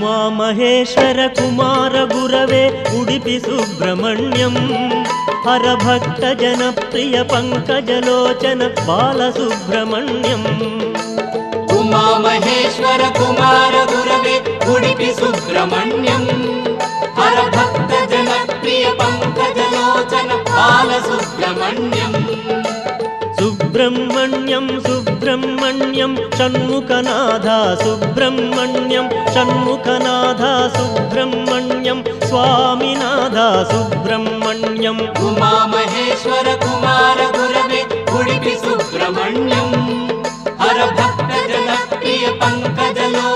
उमामहेश्वर कुमार गुरवे उडुपि सुब्रह्मण्यं हरभक्त जनप्रिय पंकजलोचन बालसुब्रह्मण्यं उमामहेश्वर कुमार गुरवे उडुपि सुब्रह्मण्यं हरभक्त जनप्रिय पंकजलोचन बालसुब्रह्मण्यं सुब्रह्मण्यं सुब्रह्मण्यं षण्मुखनाथा सुब्रह्मण्यं षण्मुखनाथा सुब्रह्मण्यं स्वामिनाथा सुब्रह्मण्यं उमामहेश्वर कुमार गुरवे उडुपि सुब्रह्मण्यं हरभक्त जनप्रिय पंकजलोचन